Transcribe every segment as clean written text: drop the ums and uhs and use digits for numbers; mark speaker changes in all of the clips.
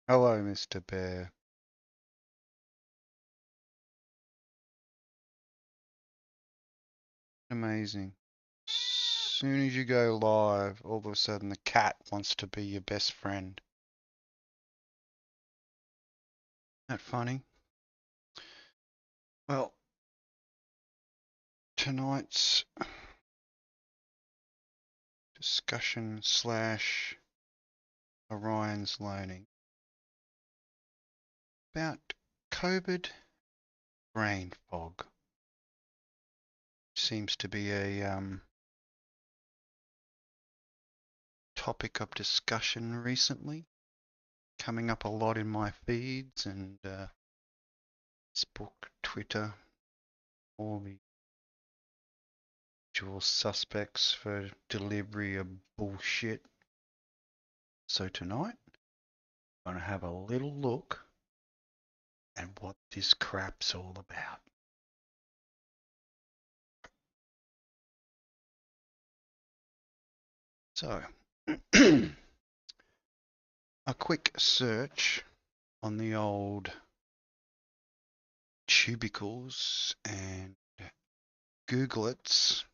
Speaker 1: Hello, Mr. Bear. Amazing. Soon as you go live, all of a sudden the cat wants to be your best friend. Isn't that funny? Well, tonight's discussion slash Orion's learning about COVID brain fog. Seems to be a topic of discussion recently, coming up a lot in my feeds and Facebook, Twitter, all the usual suspects for delivery of bullshit. So tonight, I'm going to have a little look at what this crap's all about. So, a quick search on the old tubicles and Google it's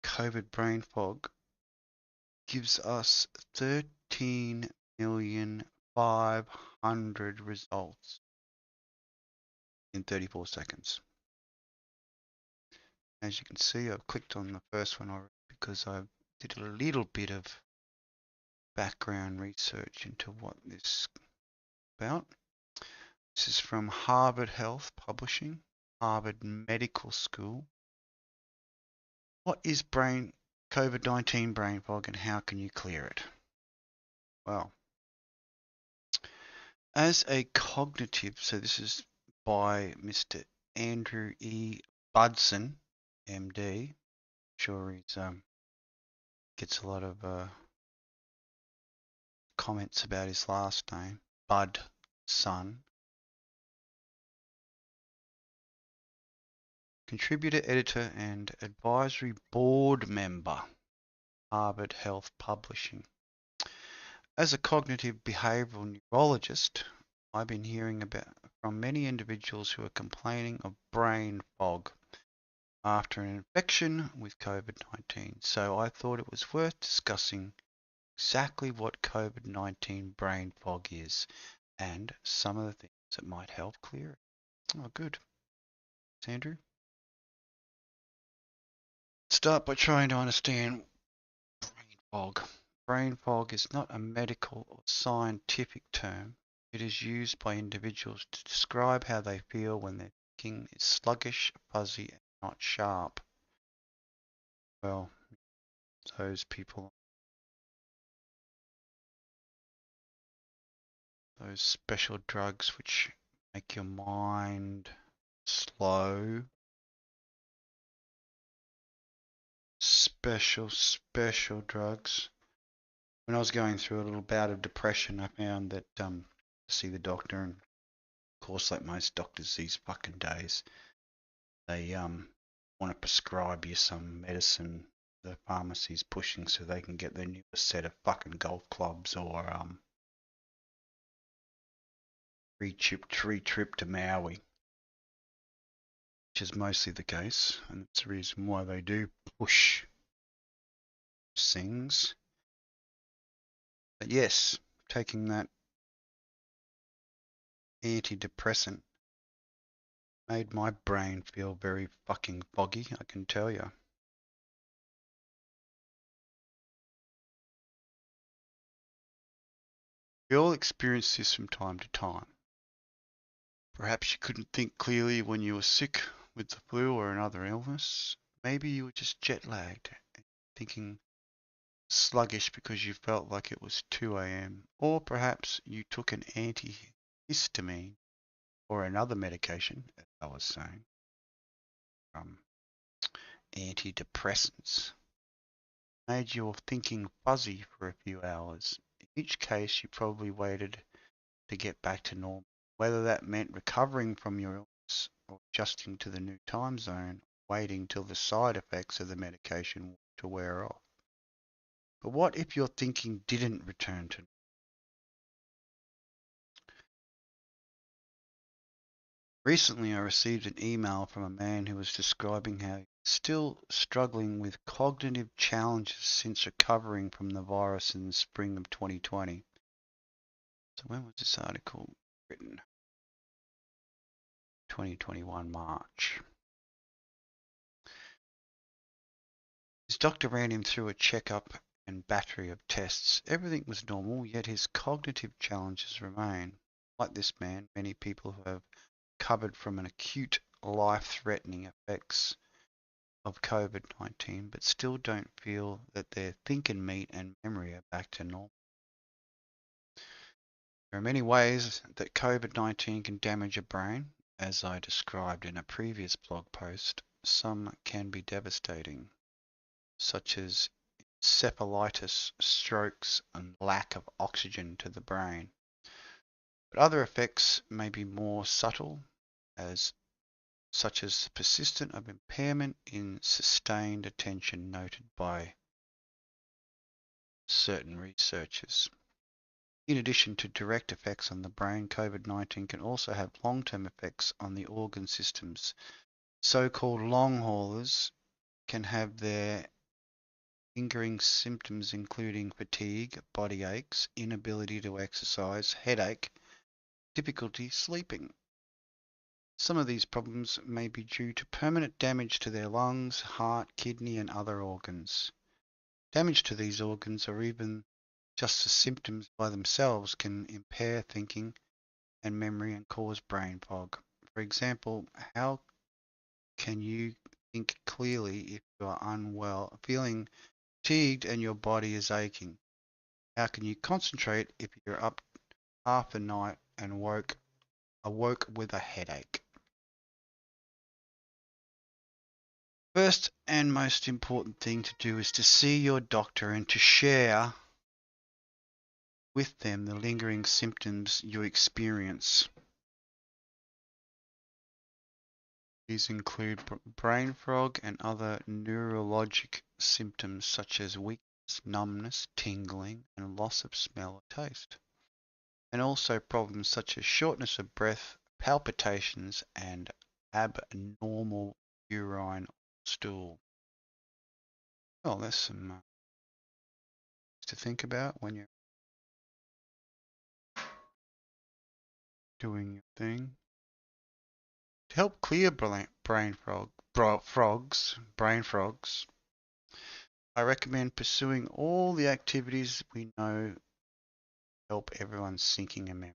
Speaker 1: COVID brain fog gives us 13,500,000 results in 34 seconds. As you can see, I've clicked on the first one already because I did a little bit of background research into what this is about. This is from Harvard Health Publishing, Harvard Medical School. What is COVID-19 brain fog and how can you clear it? Well, as a cognitive, so this is by Mr. Andrew E. Budson, MD. Sure, he's gets a lot of comments about his last name, Budson. Contributor, editor, and advisory board member, Harvard Health Publishing. As a cognitive behavioral neurologist, I've been hearing from many individuals who are complaining of brain fog after an infection with COVID-19. So I thought it was worth discussing exactly what COVID-19 brain fog is and some of the things that might help clear it. Oh, good. Thanks, Andrew. Start by trying to understand brain fog. Brain fog is not a medical or scientific term. It is used by individuals to describe how they feel when their thinking is sluggish, fuzzy, and not sharp. Well, those people, those special drugs which make your mind slow, special drugs. When I was going through a little bout of depression, I found that see the doctor, and of course, like most doctors these fucking days, they want to prescribe you some medicine the pharmacy's pushing so they can get their newest set of fucking golf clubs or free trip to Maui, which is mostly the case, and that's the reason why they do push things. But yes, taking that antidepressant made my brain feel very fucking foggy, I can tell you. We all experience this from time to time. Perhaps you couldn't think clearly when you were sick with the flu or another illness. Maybe you were just jet lagged and thinking sluggish because you felt like it was 2 a.m. Or perhaps you took an antihistamine or another medication, as I was saying, antidepressants. Made your thinking fuzzy for a few hours. In each case, you probably waited to get back to normal. Whether that meant recovering from your illness or adjusting to the new time zone, waiting till the side effects of the medication to wear off. But what if your thinking didn't return to normal? Recently, I received an email from a man who was describing how he's still struggling with cognitive challenges since recovering from the virus in the spring of 2020. So when was this article written? 2021 March. His doctor ran him through a checkup and battery of tests. Everything was normal, yet his cognitive challenges remain. Like this man, many people who have recovered from an acute life-threatening effects of COVID-19 but still don't feel that their thinking meat and memory are back to normal. There are many ways that COVID-19 can damage a brain, as I described in a previous blog post. Some can be devastating, such as encephalitis, strokes, and lack of oxygen to the brain. But other effects may be more subtle, such as persistent of impairment in sustained attention noted by certain researchers. In addition to direct effects on the brain, COVID-19 can also have long-term effects on the organ systems. So-called long haulers can have their lingering symptoms including fatigue, body aches, inability to exercise, headache, difficulty sleeping. Some of these problems may be due to permanent damage to their lungs, heart, kidney, and other organs. Damage to these organs, or even just the symptoms by themselves, can impair thinking and memory and cause brain fog. For example, how can you think clearly if you are unwell, feeling fatigued and your body is aching? How can you concentrate if you're up half the night and awoke with a headache? First and most important thing to do is to see your doctor and to share with them the lingering symptoms you experience. These include brain fog and other neurologic symptoms such as weakness, numbness, tingling, and loss of smell or taste. And also problems such as shortness of breath, palpitations, and abnormal urine or stool. Well, there's some to think about when you're doing your thing. To help clear brain frogs, I recommend pursuing all the activities we know help everyone's thinking and memory.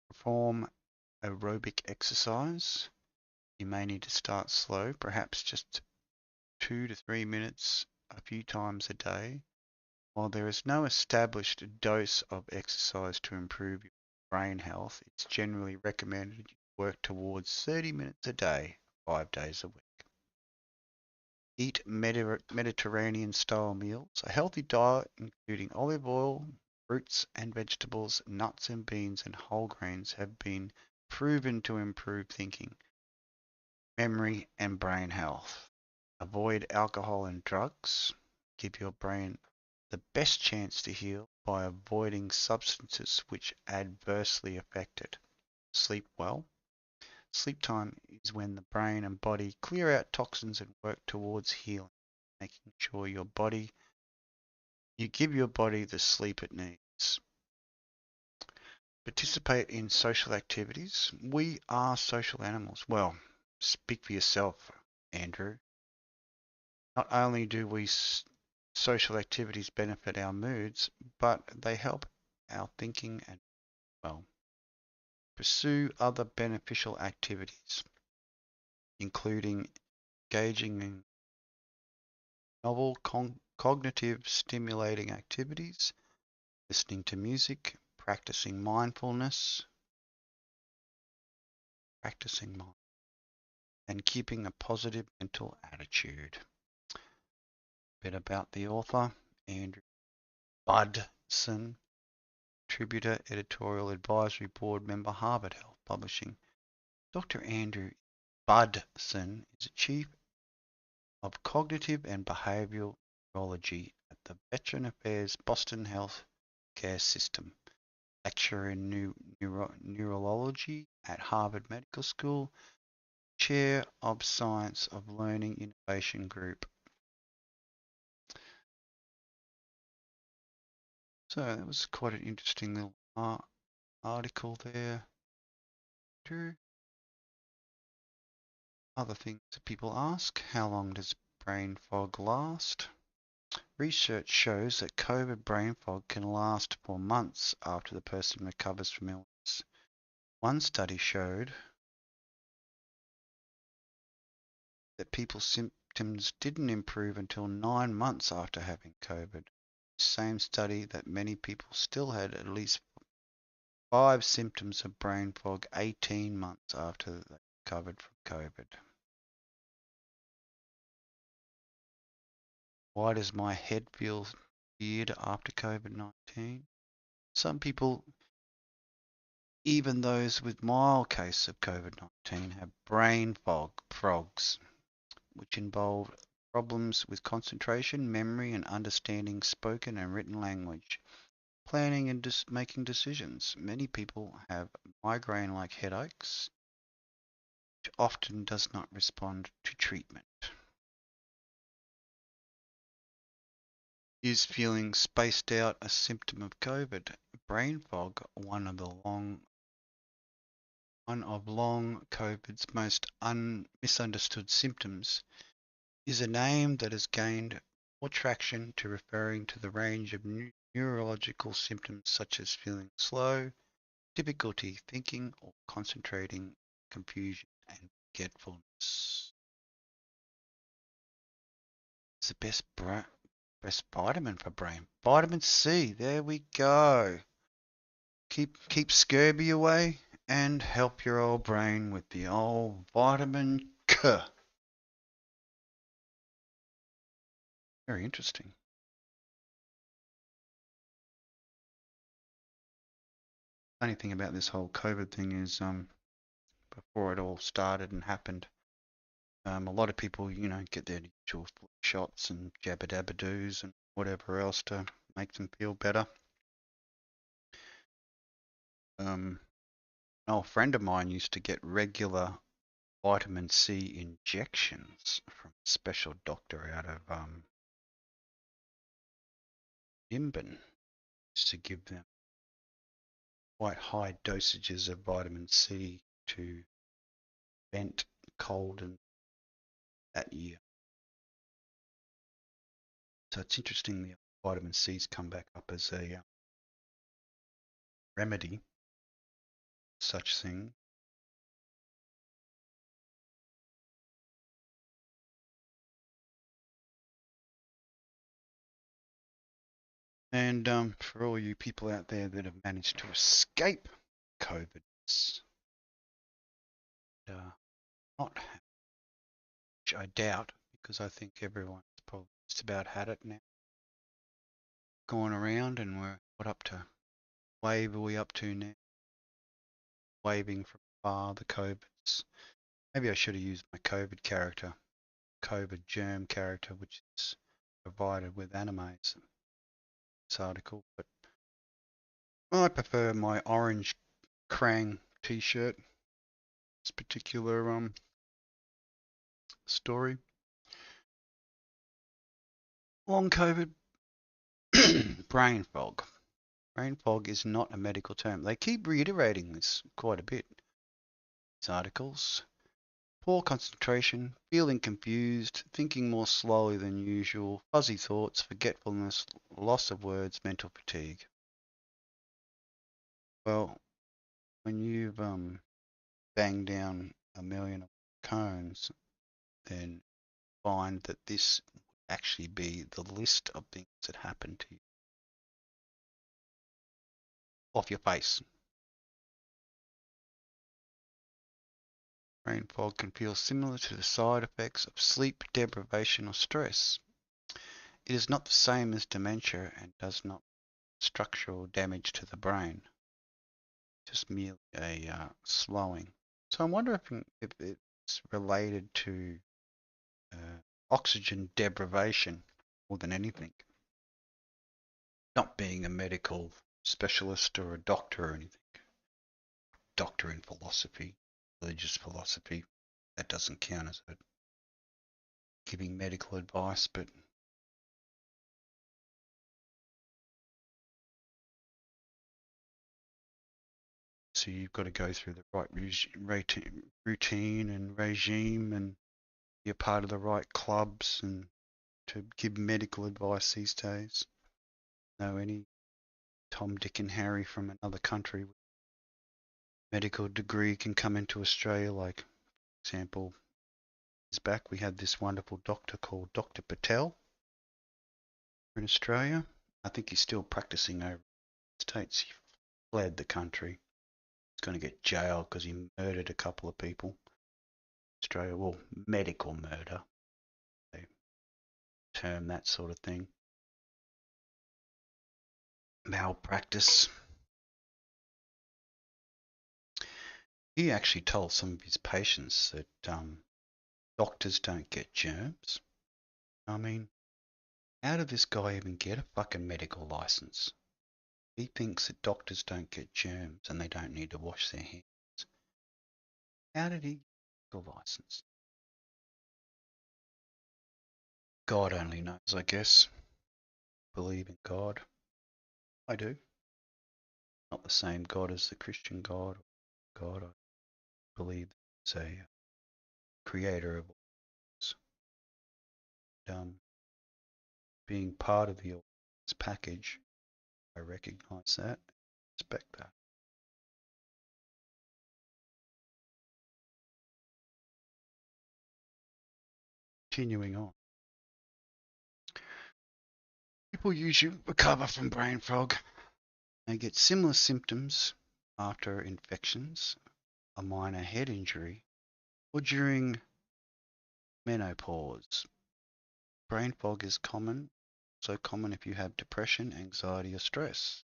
Speaker 1: Perform aerobic exercise. You may need to start slow, perhaps just 2 to 3 minutes a few times a day. While there is no established dose of exercise to improve your brain health, it's generally recommended you work towards 30 minutes a day, 5 days a week. Eat Mediterranean-style meals. A healthy diet including olive oil, fruits and vegetables, nuts and beans, and whole grains have been proven to improve thinking, memory, and brain health. Avoid alcohol and drugs. Give your brain the best chance to heal by avoiding substances which adversely affect it. Sleep well. Sleep time is when the brain and body clear out toxins and work towards healing, making sure you give your body the sleep it needs. Participate in social activities. We are social animals. Well, speak for yourself, Andrew. Not only do social activities benefit our moods, but they help our thinking and, well, pursue other beneficial activities, including engaging in novel cognitive stimulating activities, listening to music, practicing and keeping a positive mental attitude. A bit about the author, Andrew Budson, contributor, editorial advisory board member, Harvard Health Publishing. Dr. Andrew Budson is a chief of cognitive and behavioral neurology at the Veteran Affairs Boston Health Care System. lecturer in neurology at Harvard Medical School, chair of Science of Learning Innovation Group. So that was quite an interesting little article there. Other things that people ask, how long does brain fog last? Research shows that COVID brain fog can last for months after the person recovers from illness. One study showed that people's symptoms didn't improve until 9 months after having COVID. Same study that many people still had at least 5 symptoms of brain fog 18 months after they recovered from COVID. Why does my head feel weird after COVID-19? Some people, even those with mild cases of COVID-19, have brain fogs, which involve problems with concentration, memory, and understanding spoken and written language, planning and making decisions. Many people have migraine-like headaches, which often does not respond to treatment. Is feeling spaced out a symptom of COVID? Brain fog, one of long COVID's most misunderstood symptoms, is a name that has gained more traction to referring to the range of neurological symptoms such as feeling slow, difficulty thinking or concentrating, confusion, and forgetfulness. It's the best vitamin for brain. Vitamin C, there we go. Keep scurvy away and help your old brain with the old vitamin K. Very interesting. Funny thing about this whole COVID thing is, before it all started and happened, a lot of people, get their usual flu shots and jabba dabba doos and whatever else to make them feel better. An old friend of mine used to get regular vitamin C injections from a special doctor out of Nimbin. Used to give them quite high dosages of vitamin C to prevent cold and that year. So it's interesting the vitamin C's come back up as a remedy, such thing. And for all you people out there that have managed to escape COVID, not which I doubt, because I think everyone's probably just about had it now. Going around, and we're up to wave are we up to now? Waving from far the COVIDs. Maybe I should have used my COVID character, COVID germ character, which is provided with animes. This article, but I prefer my orange Krang T-shirt. This particular story. Long COVID, brain fog. Brain fog is not a medical term. They keep reiterating this quite a bit. These articles. Poor concentration, feeling confused, thinking more slowly than usual, fuzzy thoughts, forgetfulness, loss of words, mental fatigue. Well, when you've banged down a million cones, then find that this would actually be the list of things that happen to you off your face. Brain fog can feel similar to the side effects of sleep deprivation or stress. It is not the same as dementia and does not structural damage to the brain, just merely a slowing. So I wonder if it's related to oxygen deprivation more than anything. Not being a medical specialist or a doctor or anything. Doctor in philosophy, religious philosophy, that doesn't count as a giving medical advice, but so you've got to go through the right routine and regime and be a part of the right clubs and to give medical advice these days. No, any Tom, Dick and Harry from another country with a medical degree can come into Australia. Like, for example, years back we had this wonderful doctor called Dr. Patel in Australia. I think he's still practicing over in the States. He fled the country. He's going to get jailed because he murdered a couple of people. Australia, well, medical murder, they term that sort of thing. Malpractice. He actually told some of his patients that doctors don't get germs. I mean, how did this guy even get a fucking medical license? He thinks that doctors don't get germs and they don't need to wash their hands. How did he get a medical license? God only knows, I guess. Believe in God. I do. Not the same God as the Christian God. God, I believe there's a creator of all things. Being part of the package, I recognize that, respect that. Continuing on. People usually recover from brain fog. They get similar symptoms after infections, a minor head injury, or during menopause. Brain fog is common, so common if you have depression, anxiety, or stress.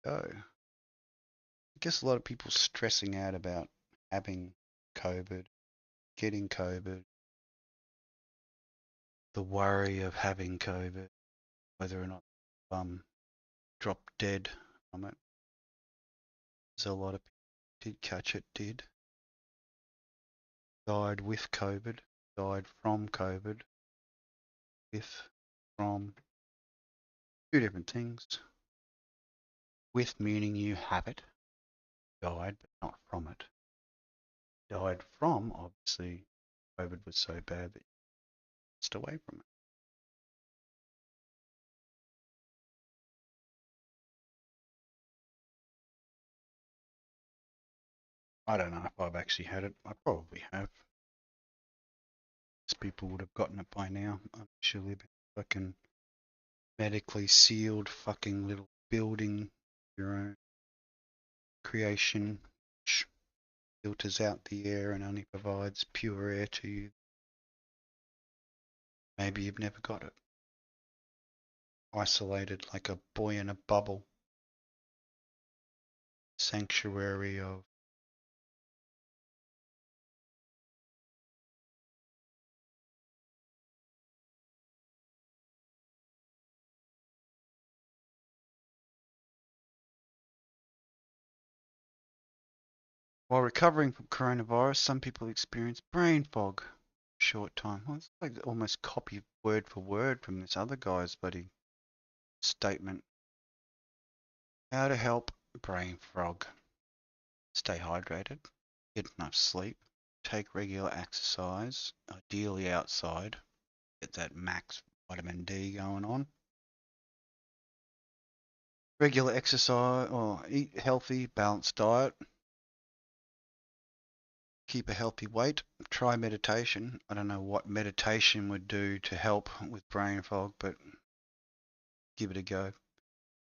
Speaker 1: Oh, I guess a lot of people stressing out about having COVID, getting COVID, the worry of having COVID, whether or not drop dead from it. There's a lot of people did catch it, did. Died with COVID, died from COVID, with, from, two different things. With meaning you have it, died, but not from it. Died from, obviously, COVID was so bad that you passed away from it. I don't know if I've actually had it. I probably have. Most people would have gotten it by now. I'm sure live in a fucking medically sealed fucking little building, your own creation, which filters out the air and only provides pure air to you. Maybe you've never got it. Isolated like a boy in a bubble. Sanctuary of while recovering from coronavirus, some people experience brain fog for a short time. Well, it's like almost copy word for word from this other guy's bloody statement. How to help brain fog. Stay hydrated, get enough sleep, take regular exercise, ideally outside, get that max vitamin D going on. Regular exercise or eat healthy, balanced diet. Keep a healthy weight. Try meditation. I don't know what meditation would do to help with brain fog, but give it a go.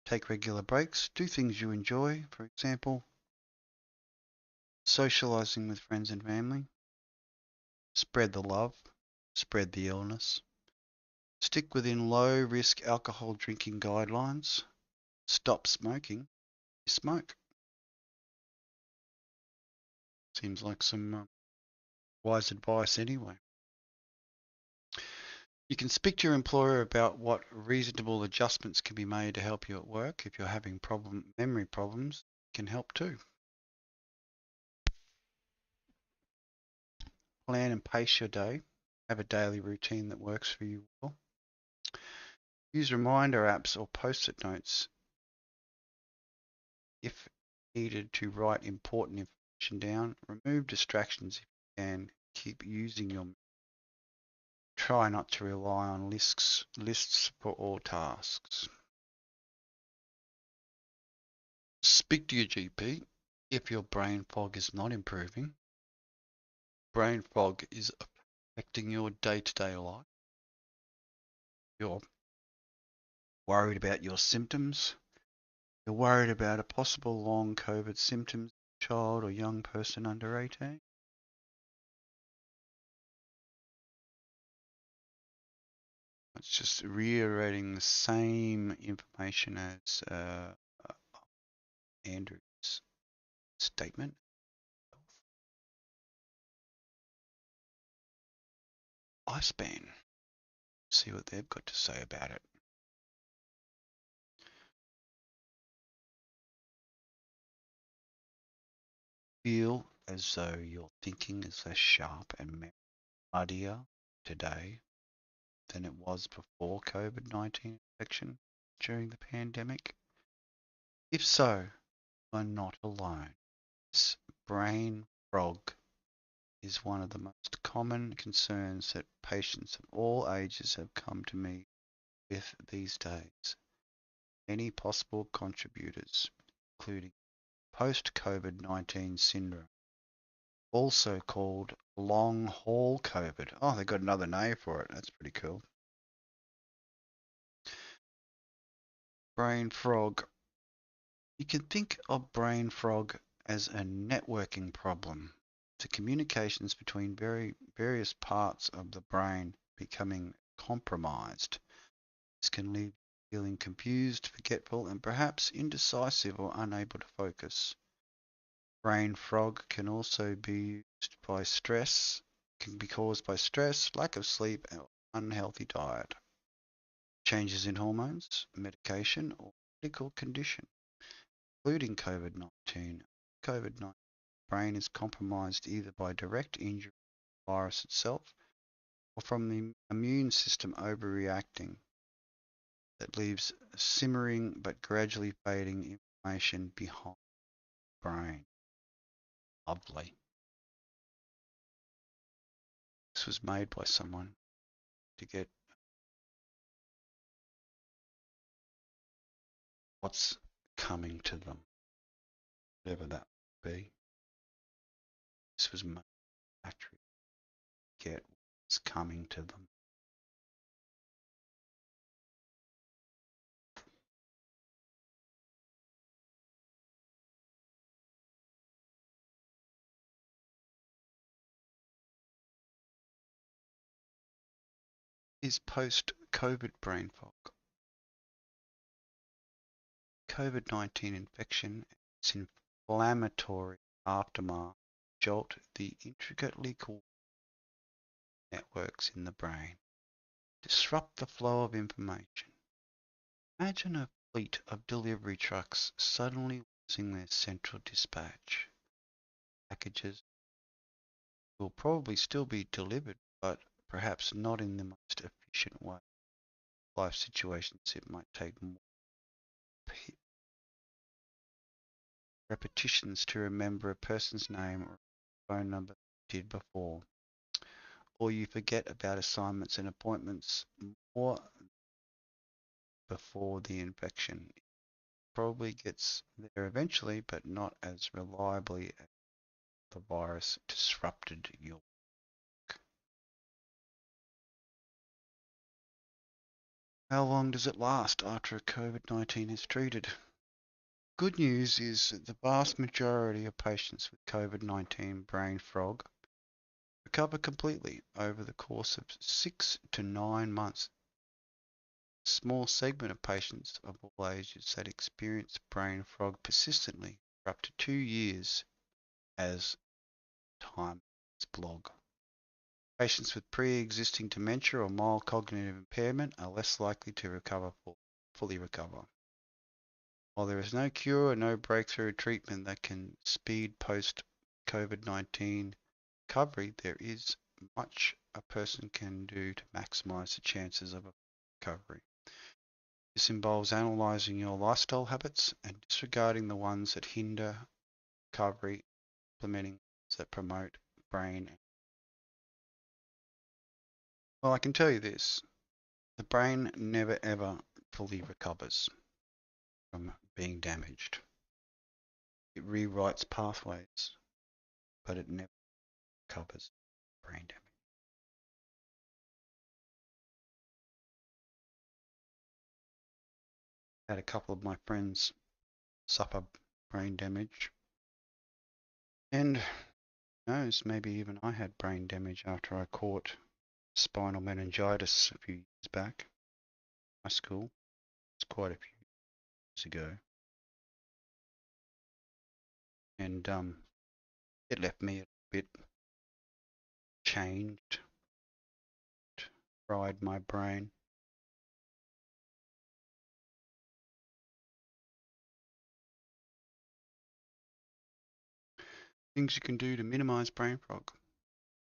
Speaker 1: Take regular breaks. Do things you enjoy. For example, socializing with friends and family. Spread the love. Spread the illness. Stick within low risk alcohol drinking guidelines. Stop smoking. Smoke. Seems like some wise advice anyway. You can speak to your employer about what reasonable adjustments can be made to help you at work. If you're having memory problems, it can help too. Plan and pace your day. Have a daily routine that works for you well. Use reminder apps or post-it notes if needed to write important information down. Remove distractions if you can. Keep using your. Try not to rely on lists for all tasks. Speak to your GP if your brain fog is not improving. Brain fog is affecting your day-to-day life. You're worried about your symptoms. You're worried about a possible long COVID symptoms, child or young person under 18. It's just reiterating the same information as Andrew's statement. Lifespan. See what they've got to say about it. Feel as though your thinking is less sharp and muddier today than it was before COVID-19 infection during the pandemic? If so, you are not alone. This brain fog is one of the most common concerns that patients of all ages have come to me with these days. Many possible contributors, including post-COVID-19 syndrome, also called long haul COVID. Oh, they got another name for it. That's pretty cool. Brain fog. You can think of brain fog as a networking problem. The communications between various parts of the brain becoming compromised. This can leave you feeling confused, forgetful, and perhaps indecisive or unable to focus. Brain fog can also be caused by stress, lack of sleep, or unhealthy diet, changes in hormones, medication, or medical condition, including COVID-19. COVID-19 brain is compromised either by direct injury to the virus itself or from the immune system overreacting that leaves simmering but gradually fading information behind the brain. Lovely. This was made by someone to get what's coming to them, whatever that would be. This was made by factory to get what's coming to them. Is post-COVID brain fog. COVID-19 infection and its inflammatory aftermath jolt the intricately coordinated networks in the brain, disrupt the flow of information. Imagine a fleet of delivery trucks suddenly losing their central dispatch. Packages will probably still be delivered, but perhaps not in the most efficient way. Life situations, it might take more repetitions to remember a person's name or phone number than you did before. Or you forget about assignments and appointments more before the infection. It probably gets there eventually, but not as reliably as the virus disrupted your work. How long does it last after COVID-19 is treated? Good news is that the vast majority of patients with COVID-19 brain fog recover completely over the course of 6 to 9 months. A small segment of patients of all ages that experience brain fog persistently for up to 2 years, as time blog. Patients with pre-existing dementia or mild cognitive impairment are less likely to fully recover. While there is no cure or no breakthrough treatment that can speed post-COVID-19 recovery, there is much a person can do to maximize the chances of a recovery. This involves analyzing your lifestyle habits and disregarding the ones that hinder recovery, implementing ones that promote brain. Well, I can tell you this, the brain never ever fully recovers from being damaged. It rewrites pathways, but it never recovers brain damage. I had a couple of my friends suffer brain damage, and who knows, maybe even I had brain damage after I caught spinal meningitis a few years back. High school, it's quite a few years ago, and it left me a bit changed, fried my brain. Things you can do to minimize brain fog.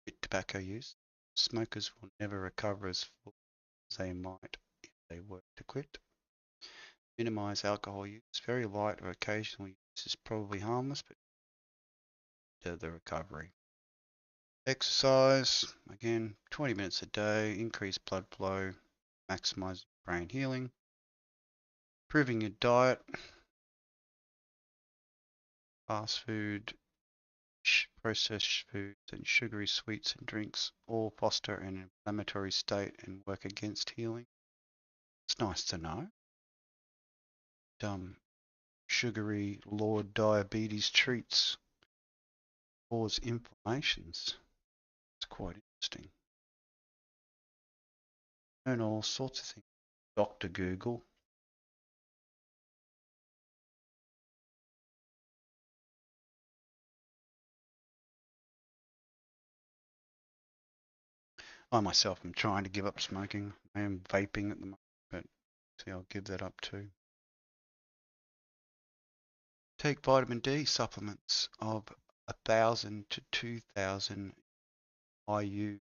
Speaker 1: Quit tobacco use. Smokers will never recover as full as they might if they were to quit. Minimize alcohol use. Very light or occasional use is probably harmless, but to the recovery. Exercise, again, 20 minutes a day, increase blood flow, maximize brain healing. Improving your diet, fast food, processed foods, and sugary sweets and drinks all foster an inflammatory state and work against healing. It's nice to know. Sugary Lord diabetes treats cause inflammations. It's quite interesting. Learn all sorts of things. Dr. Google. I myself am trying to give up smoking. I am vaping at the moment, but see, I'll give that up too. Take vitamin D supplements of 1,000 to 2,000 IU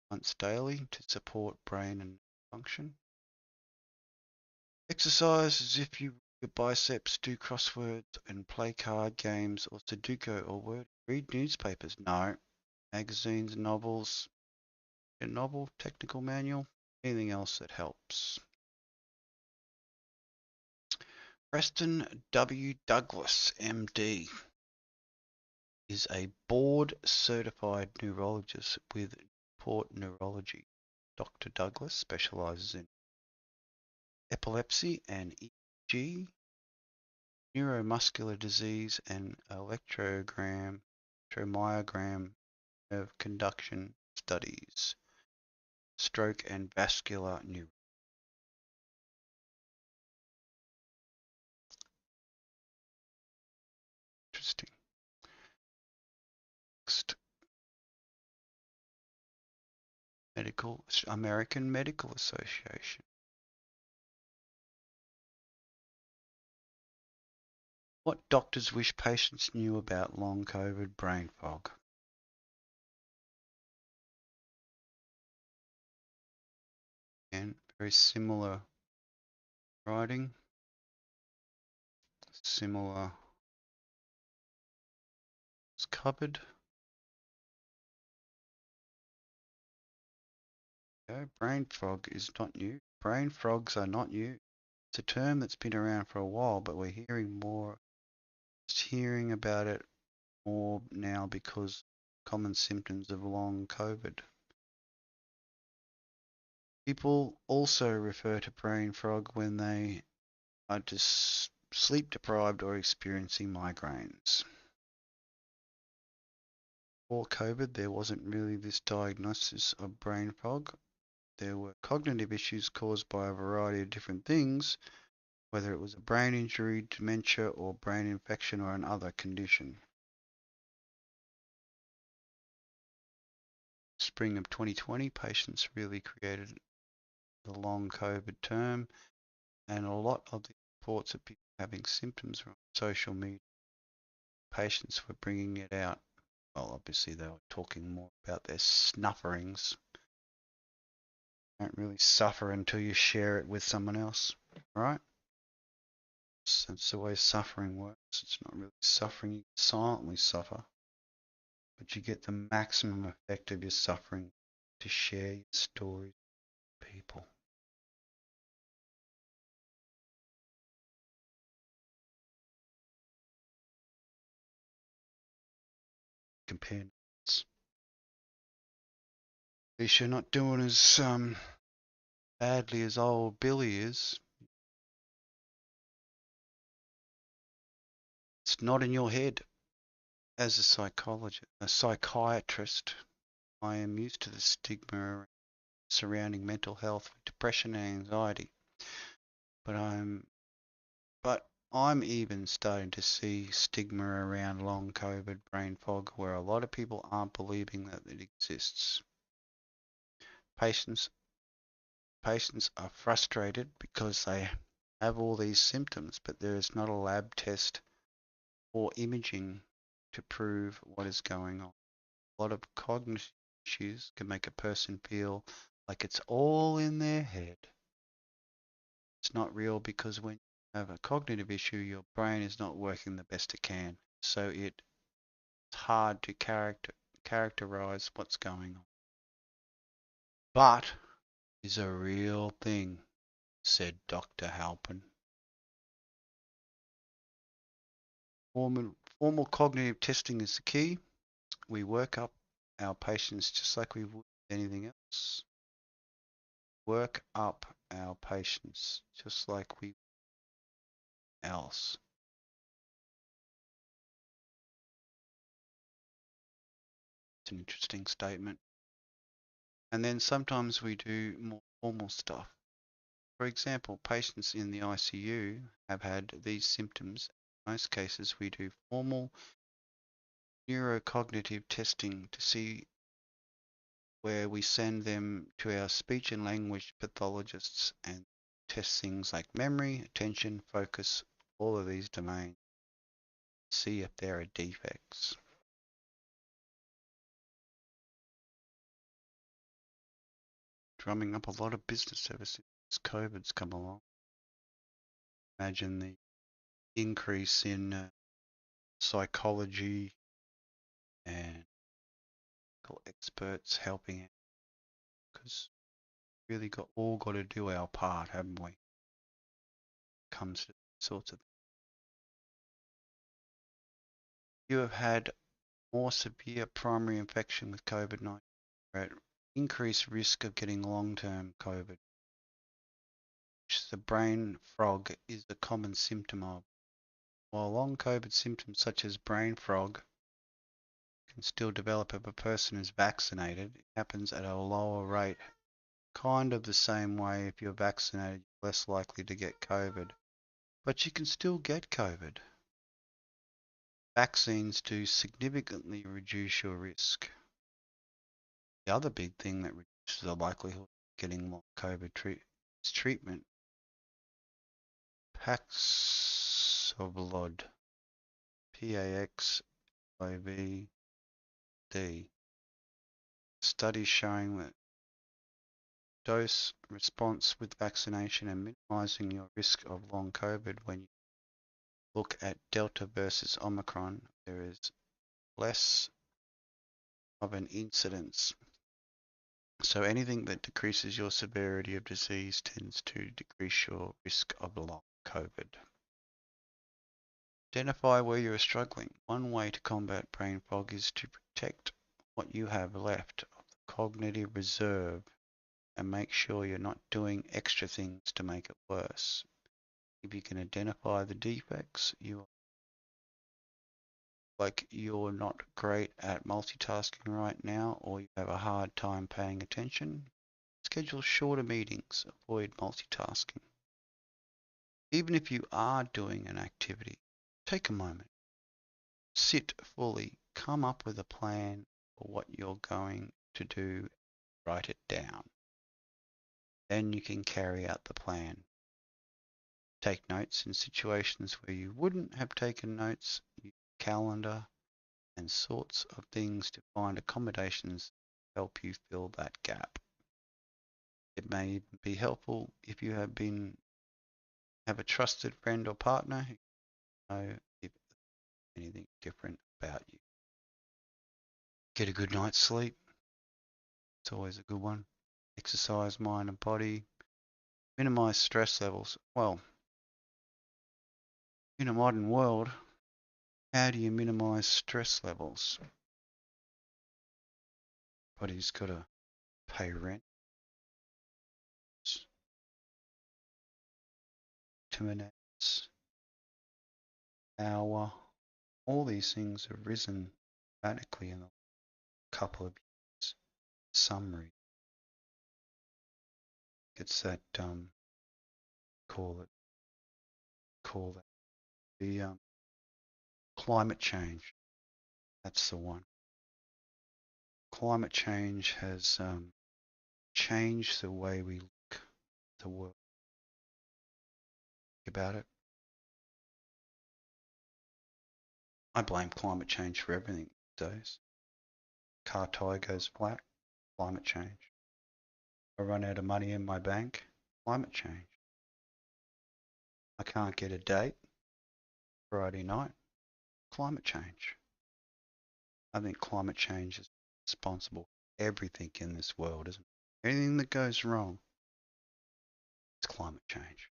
Speaker 1: once daily to support brain and function. Exercise as if you your biceps, do crosswords and play card games or Sudoku or word. Read newspapers. No. Magazines, novels, a novel, technical manual, anything else that helps. Preston W. Douglas, MD, is a board-certified neurologist with Newport Neurology. Dr. Douglas specializes in epilepsy and EEG, neuromuscular disease, and electromyogram nerve conduction studies, stroke and vascular neuro. Interesting. Next, American Medical Association. What doctors wish patients knew about long COVID brain fog? And very similar writing, similar is covered. Okay, brain fog is not new. Brain frogs are not new. It's a term that's been around for a while, but we're hearing about it more now because common symptoms of long COVID. People also refer to brain fog when they are just sleep deprived or experiencing migraines. Before COVID, there wasn't really this diagnosis of brain fog. There were cognitive issues caused by a variety of different things, whether it was a brain injury, dementia, or brain infection or another condition. spring of 2020, patients really created the long COVID term, and a lot of the reports of people having symptoms were on social media. Patients were bringing it out. Well, obviously they were talking more about their snufferings. You don't really suffer until you share it with someone else, right? So that's the way suffering works. It's not really suffering, you silently suffer, but you get the maximum effect of your suffering to share your stories with people. Compare notes. At least you're not doing as badly as old Billy is. It's not in your head. As a psychiatrist, I am used to the stigma surrounding mental health, depression and anxiety. But I'm even starting to see stigma around long COVID brain fog, where a lot of people aren't believing that it exists. Patients are frustrated because they have all these symptoms, but there is not a lab test or imaging to prove what is going on. A lot of cognitive issues can make a person feel like it's all in their head. It's not real because when you have a cognitive issue, your brain is not working the best it can. So it's hard to characterize what's going on. But is a real thing, said Dr. Halpin. Formal cognitive testing is the key. We work up our patients just like we would anything else. Work up our patients just like we else. It's an interesting statement. And then sometimes we do more formal stuff. For example, patients in the ICU have had these symptoms. In most cases, we do formal neurocognitive testing to see where we send them to our speech and language pathologists and test things like memory, attention, focus, all of these domains, see if there are defects. Drumming up a lot of business ever since COVID's come along. Imagine the increase in psychology and experts helping out, because we really got to do our part, haven't we? Comes to sorts of things. You have had more severe primary infection with COVID-19, are at increased risk of getting long-term COVID, which the brain fog is a common symptom of. While long COVID symptoms such as brain fog can still develop if a person is vaccinated, it happens at a lower rate. Kind of the same way if you're vaccinated, you're less likely to get COVID. But you can still get COVID. Vaccines do significantly reduce your risk. The other big thing that reduces the likelihood of getting long COVID is treatment. Paxlovid, Paxlovid. Studies showing that dose response with vaccination and minimizing your risk of long COVID. When you look at Delta versus Omicron, there is less of an incidence. So anything that decreases your severity of disease tends to decrease your risk of long COVID. Identify where you are struggling. One way to combat brain fog is to protect what you have left of the cognitive reserve and make sure you're not doing extra things to make it worse. If you can identify the defects, you're not great at multitasking right now, or you have a hard time paying attention, schedule shorter meetings, avoid multitasking. Even if you are doing an activity, take a moment, sit fully, come up with a plan for what you're going to do, write it down. Then you can carry out the plan. Take notes in situations where you wouldn't have taken notes. Use a calendar and sorts of things to find accommodations to help you fill that gap. It may be helpful if you have a trusted friend or partner who know if anything different about you. Get a good night's sleep. It's always a good one. Exercise mind and body. Minimize stress levels. Well, in a modern world, how do you minimize stress levels? Everybody's got to pay rent, minutes, hour. All these things have risen dramatically in a couple of years. Summary. It's that call that the climate change. That's the one. Climate change has changed the way we look at the world. Think about it. I blame climate change for everything these days. Car tire goes flat, climate change. I run out of money in my bank, climate change. I can't get a date Friday night, climate change. I think climate change is responsible for everything in this world, isn't it? Anything that goes wrong, it's climate change.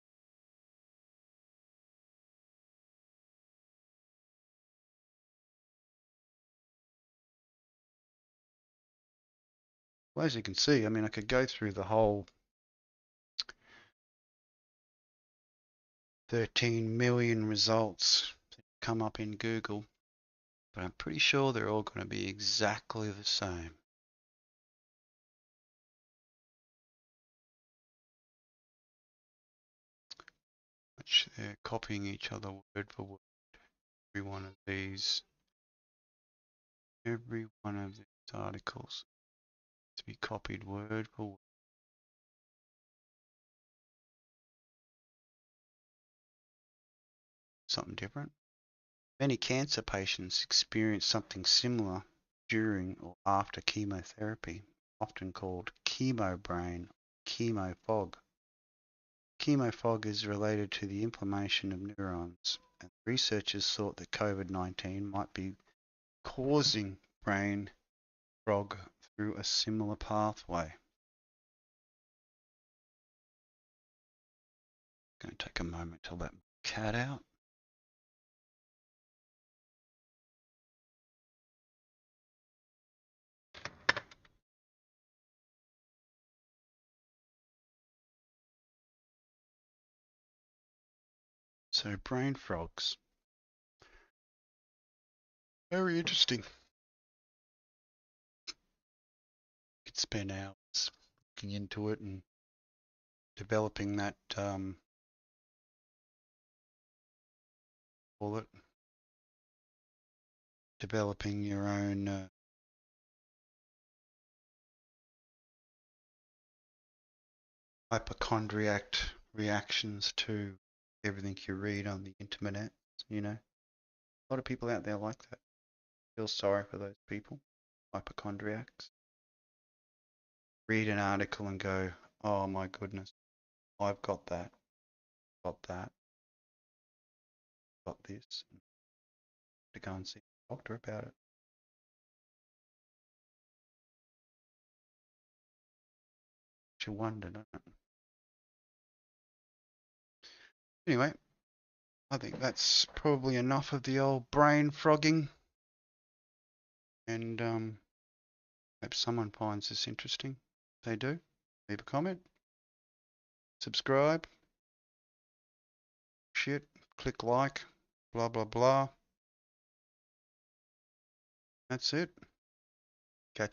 Speaker 1: Well, as you can see, I mean, I could go through the whole 13 million results that come up in Google, but I'm pretty sure they're all going to be exactly the same. Which they're copying each other word for word. Every one of these articles to be copied word for word. Something different. Many cancer patients experience something similar during or after chemotherapy, often called chemo brain, chemo fog. Chemo fog is related to the inflammation of neurons, and researchers thought that COVID-19 might be causing brain fog through a similar pathway. Going to take a moment to let my cat out. So brain frogs. Very interesting. You could spend hours looking into it and developing that call it developing your own hypochondriac reactions to everything you read on the internet. You know, a lot of people out there like that. Feel sorry for those people, hypochondriacs. Read an article and go, oh my goodness, I've got that, got that, got this. To go and see a doctor about it. You wonder, don't it? Anyway, I think that's probably enough of the old brain frogging. And hope someone finds this interesting. If they do, leave a comment, subscribe, shit, click like, blah blah blah. That's it.